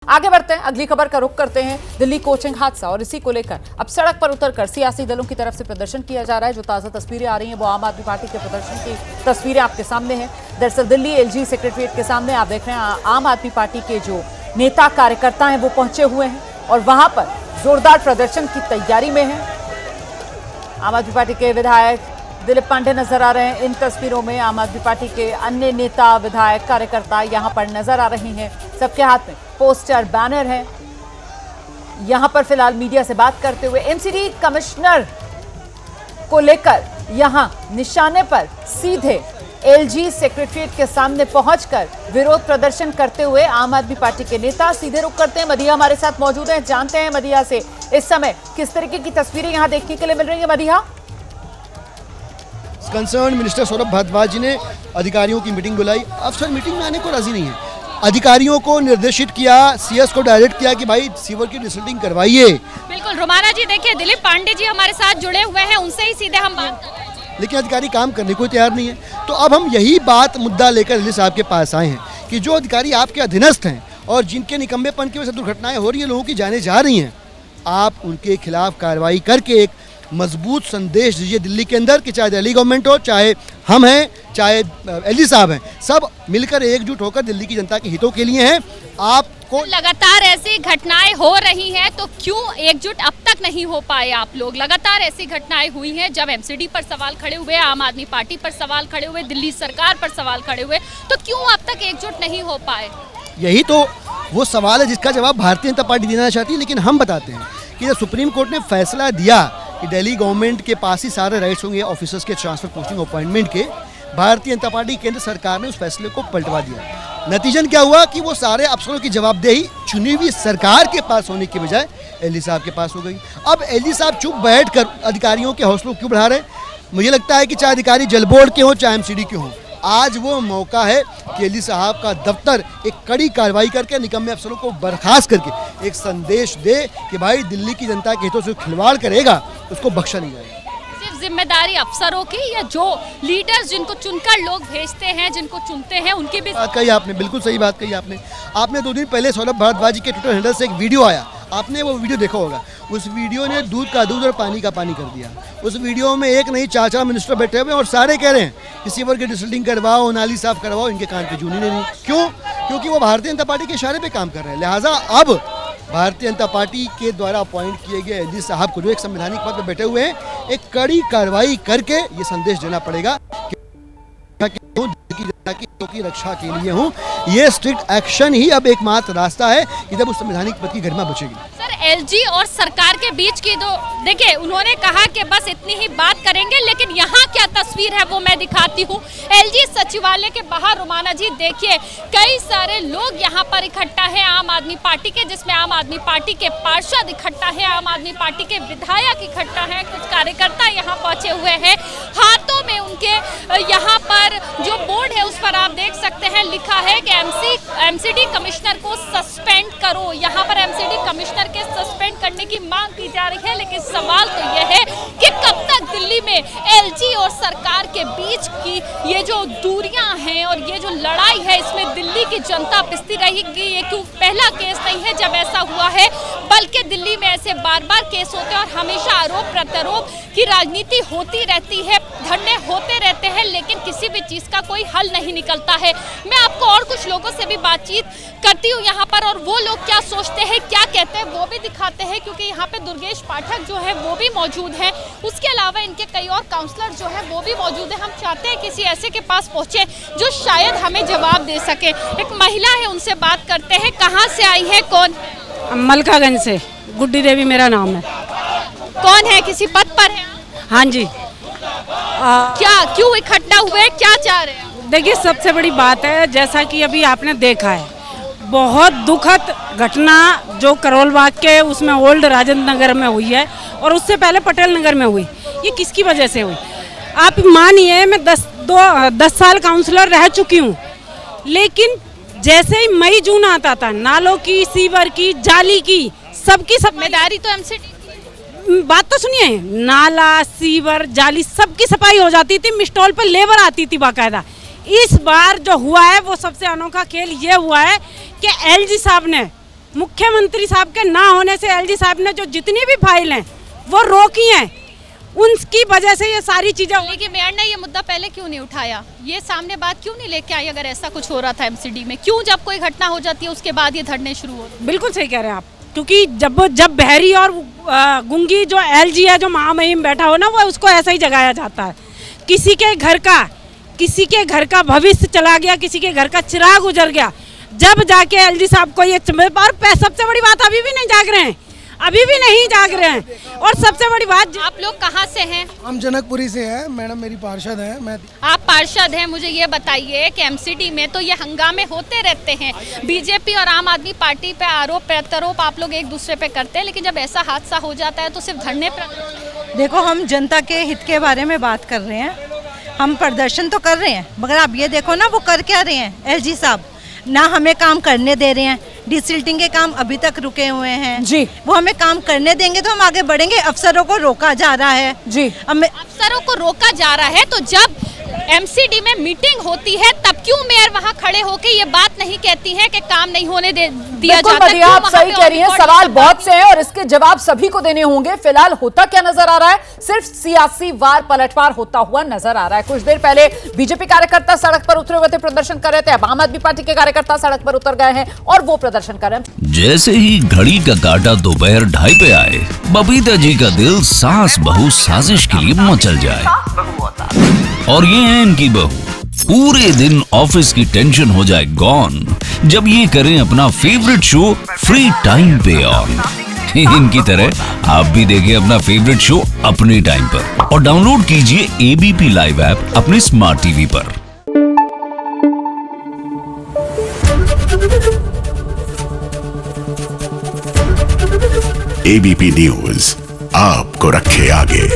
आगे बढ़ते हैं, अगली खबर का रुख करते हैं। दिल्ली कोचिंग हादसा और इसी को लेकर अब सड़क पर उतरकर सियासी दलों की तरफ से प्रदर्शन किया जा रहा है। जो ताजा तस्वीरें आ रही हैं वो आम आदमी पार्टी के प्रदर्शन की तस्वीरें आपके सामने हैं। दरअसल दिल्ली एलजी सेक्रेटरीट के सामने आप देख रहे हैं आम आदमी पार्टी के जो नेता कार्यकर्ता हैं वो पहुंचे हुए हैं और वहां पर जोरदार प्रदर्शन की तैयारी में है। आम आदमी पार्टी के विधायक दिलीप पांडे नजर आ रहे हैं इन तस्वीरों में। आम आदमी पार्टी के अन्य नेता विधायक कार्यकर्ता यहां पर नजर आ रहे हैं। सबके हाथ में पोस्टर बैनर है। यहां पर फिलहाल मीडिया से बात करते हुए एमसीडी कमिश्नर को लेकर यहां निशाने पर सीधे एलजी सेक्रेटरीट के सामने पहुंचकर विरोध प्रदर्शन करते हुए आम आदमी पार्टी के नेता सीधे रुख करते हैं। मदिया हमारे साथ मौजूद हैं, जानते हैं मदिया से इस समय किस तरीके की तस्वीरें यहां देखने के लिए मिल रही है। मदिया, कंसर्न मिनिस्टर सौरभ भारद्वाज जी ने अधिकारियों की मीटिंग बुलाई। अफसर मीटिंग में आने को राजी नहीं है। अधिकारियों को निर्देशित किया, सीएस को डायरेक्ट किया कि भाई सीवर की डिसल्टिंग करवाइए। बिल्कुल रोमाना जी, देखिए दिलीप पांडे जी हमारे साथ जुड़े हुए हैं, उनसे ही सीधे हम बात कर रहे हैं। लेकिन अधिकारी काम करने को तैयार नहीं है। तो अब हम यही बात मुद्दा लेकर दिल्ली साहब के पास आए हैं कि जो अधिकारी आपके अधीनस्थ हैं और जिनके निकम्मेपन की वजह से दुर्घटनाएं हो रही है, लोगों की जाने जा रही हैं, आप उनके खिलाफ कार्रवाई करके एक मजबूत संदेश दीजिए दिल्ली के अंदर कि चाहे दिल्ली गवर्नमेंट हो, चाहे हम हैं, चाहे एलजी साहब हैं, सब मिलकर एकजुट होकर दिल्ली की जनता के हितों के लिए हैं। आपको लगातार ऐसी घटनाएं हो रही हैं तो क्यों एकजुट अब तक नहीं हो पाए आप लोग? लगातार ऐसी घटनाएं हुई हैं जब एमसीडी पर सवाल खड़े हुए, आम आदमी पार्टी पर सवाल खड़े हुए, दिल्ली सरकार पर सवाल खड़े हुए, तो क्यों अब तक एकजुट नहीं हो पाए? यही तो वो सवाल है जिसका जवाब भारतीय जनता पार्टी देना चाहती है। लेकिन हम बताते हैं कि जब सुप्रीम कोर्ट ने फैसला दिया कि दिल्ली गवर्नमेंट के पास ही सारे राइट्स होंगे ऑफिसर्स के ट्रांसफर, पोस्टिंग, अपॉइंटमेंट के, भारतीय जनता पार्टी केंद्र सरकार ने उस फैसले को पलटवा दिया। नतीजन क्या हुआ कि वो सारे अफसरों की जवाबदेही चुनी हुई सरकार के पास होने के बजाय एलजी साहब के पास हो गई। अब एलजी साहब चुप बैठकर अधिकारियों के हौसलों क्यों बढ़ा रहे? मुझे लगता है कि चाहे अधिकारी जल बोर्ड के हों, चाहे एमसीडी के हों, आज वो मौका है कि एलजी साहब का दफ्तर एक कड़ी कार्रवाई करके निकम्मे अफसरों को बर्खास्त करके एक संदेश दे कि भाई दिल्ली की जनता के हितों से खिलवाड़ करेगा उसको बख्शा नहीं जाएगा। सिर्फ जिम्मेदारी अफसरों की या जो लीडर्स जिनको चुनकर लोग भेजते हैं, जिनको चुनते हैं, उनकी भी बात कही आपने, बिल्कुल सही बात कही आपने 2 दिन पहले सौरभ भारद्वाज जी के ट्विटर हैंडल से एक वीडियो आया, आपने वो वीडियो देखा होगा। उस वीडियो ने दूध का दूध और पानी का पानी कर दिया। उस वीडियो में एक नहीं 4 मिनिस्टर बैठे हुए और सारे कह रहे हैं कि सीवर की डिसल्टिंग करवाओ, नाली साफ करवाओ। इनके कान पे जूनी नहीं। क्यों? क्योंकि वो भारतीय जनता पार्टी के इशारे पे काम कर रहे हैं। लिहाजा अब भारतीय जनता पार्टी के द्वारा अपॉइंट किए गए एलजी साहब को जो एक संवैधानिक पद पर बैठे हुए हैं, एक कड़ी कार्रवाई करके ये संदेश देना पड़ेगा की रक्षा के लिए हूँ। ये स्ट्रिक्ट एक्शन ही अब एकमात्र रास्ता है कि जब उस संवैधानिक पद की गरिमा बचेगी। सर, एलजी और सरकार के बीच की तो देखिए, उन्होंने कहा कि बस इतनी ही बात करेंगे, लेकिन यहाँ क्या तस्वीर है वो मैं दिखाती हूँ। एलजी सचिवालय के बाहर रोमाना जी देखिए, कई सारे लोग यहाँ पर इकट्ठा है आम आदमी पार्टी के, जिसमें आम आदमी पार्टी के पार्षद इकट्ठा है, आम आदमी पार्टी के विधायक इकट्ठा है, कुछ कार्यकर्ता यहाँ पहुंचे हुए हैं। हाथों में उनके यहाँ पर जो बोर्ड है उस पर आप देख सकते हैं लिखा है कि एमसीडी कमिश्नर को सस्पेंड करो। यहाँ पर एमसीडी कमिश्नर के सस्पेंड करने की मांग की जा रही है। लेकिन सवाल तो यह है कि कब तक दिल्ली में एलजी और सरकार के बीच की ये जो दूरियां हैं और ये जो लड़ाई है, इसमें दिल्ली की जनता पिसती रहेगी। ये क्यों पहला केस नहीं है जब ऐसा हुआ है, बल्कि दिल्ली में ऐसे बार बार केस होते हैं और हमेशा आरोप प्रत्यारोप की राजनीति होती रहती है, धरने होते रहते हैं, लेकिन किसी भी चीज का कोई हल नहीं निकलता है। मैं आपको और कुछ लोगों से भी बातचीत करती हूँ यहाँ पर, और वो लोग क्या सोचते हैं, क्या कहते हैं, वो भी दिखाते हैं, क्योंकि यहाँ पे दुर्गेश पाठक जो है वो भी मौजूद हैं। उसके अलावा इनके कई और काउंसलर जो है वो भी मौजूद है। हम चाहते हैं किसी ऐसे के पास पहुँचे जो शायद हमें जवाब दे सके। एक महिला है, उनसे बात करते हैं। कहाँ से आई है? कौन? मलकागंज से गुड्डी देवी मेरा नाम है। कौन है? किसी पद पर है? हाँ जी। क्या, क्यों इकट्ठा हुए, क्या चाह रहे हैं? देखिए, सबसे बड़ी बात है, जैसा कि अभी आपने देखा है, बहुत दुखद घटना जो करोल बाग के उसमें ओल्ड राजेंद्र नगर में हुई है और उससे पहले पटेल नगर में हुई। ये किसकी वजह से हुई? आप मानिए, मैं 10 साल काउंसलर रह चुकी हूँ, लेकिन जैसे ही मई जून आता था, नालों की, सीवर की, जाली की, सबकी जिम्मेदारी तो एमसीडी। बात तो सुनिए, नाला, सीवर, जाली सबकी सफाई हो जाती थी, मिस्टॉल पर लेबर आती थी बाकायदा। इस बार जो हुआ है वो सबसे अनोखा खेल ये हुआ है कि एलजी साहब ने मुख्यमंत्री साहब के ना होने से एलजी साहब ने जो जितनी भी फाइल हैं वो रोकी हैं, उनकी वजह से ये सारी चीजें। लेकिन मेयर ने ये मुद्दा पहले क्यों नहीं उठाया, ये सामने बात क्यों नहीं लेके आई? अगर ऐसा कुछ हो रहा था एमसीडी में, क्यों जब कोई घटना हो जाती है उसके बाद ये धरने शुरू होते? बिल्कुल सही कह रहे हैं आप, क्योंकि जब बहरी और गूंगी जो एलजी है, जो महामहिम बैठा हो ना, वो उसको ऐसा ही जगाया जाता है। किसी के घर का भविष्य चला गया, किसी के घर का चिराग उजड़ गया, जब जाके एलजी साहब को ये और सबसे बड़ी बात अभी भी नहीं जाग रहे हैं, और सबसे बड़ी बात, आप लोग कहाँ से हैं? हम जनकपुरी से हैं मैडम, मेरी पार्षद हैं। मैं आप पार्षद हैं, मुझे ये बताइए कि एमसीडी में तो ये हंगामे होते रहते हैं, बीजेपी और आम आदमी पार्टी पे आरोप प्रत्यारोप आप लोग एक दूसरे पे करते हैं, लेकिन जब ऐसा हादसा हो जाता है तो सिर्फ धरने पर। देखो, हम जनता के हित के बारे में बात कर रहे हैं, हम प्रदर्शन तो कर रहे हैं, मगर आप ये देखो ना वो कर क्या रहे हैं एलजी साहब, ना हमें काम करने दे रहे हैं। डिसिल्टिंग के काम अभी तक रुके हुए हैं जी, वो हमें काम करने देंगे तो हम आगे बढ़ेंगे। अफसरों को रोका जा रहा है जी, अफसरों को रोका जा रहा है, तो जब एमसीडी में मीटिंग होती है तब क्यों मेयर वहां खड़े होके ये बात नहीं कहती हैं कि काम नहीं होने दिया जाता? बिल्कुल आप सही कह रही हैं, सवाल बहुत से हैं और इसके जवाब सभी को देने होंगे। फिलहाल होता क्या नजर आ रहा है? सिर्फ सियासी वार पलटवार होता हुआ नजर आ रहा है। कुछ देर पहले बीजेपी कार्यकर्ता सड़क पर उतरे हुए थे, प्रदर्शन कर रहे थे, अब आम आदमी पार्टी के कार्यकर्ता सड़क पर उतर गए हैं और वो प्रदर्शन कर रहे हैं। जैसे ही घड़ी का काटा दोपहर 2:30 पे आए, बबीता जी का दिल सास बहू साजिश के लिए मचल जाए। और ये है इनकी बहू, पूरे दिन ऑफिस की टेंशन हो जाए गॉन जब ये करें अपना फेवरेट शो फ्री टाइम पे ऑन। इनकी तरह आप भी देखें अपना फेवरेट शो अपने टाइम पर और डाउनलोड कीजिए एबीपी लाइव ऐप अपने स्मार्ट टीवी पर। एबीपी न्यूज आपको रखे आगे।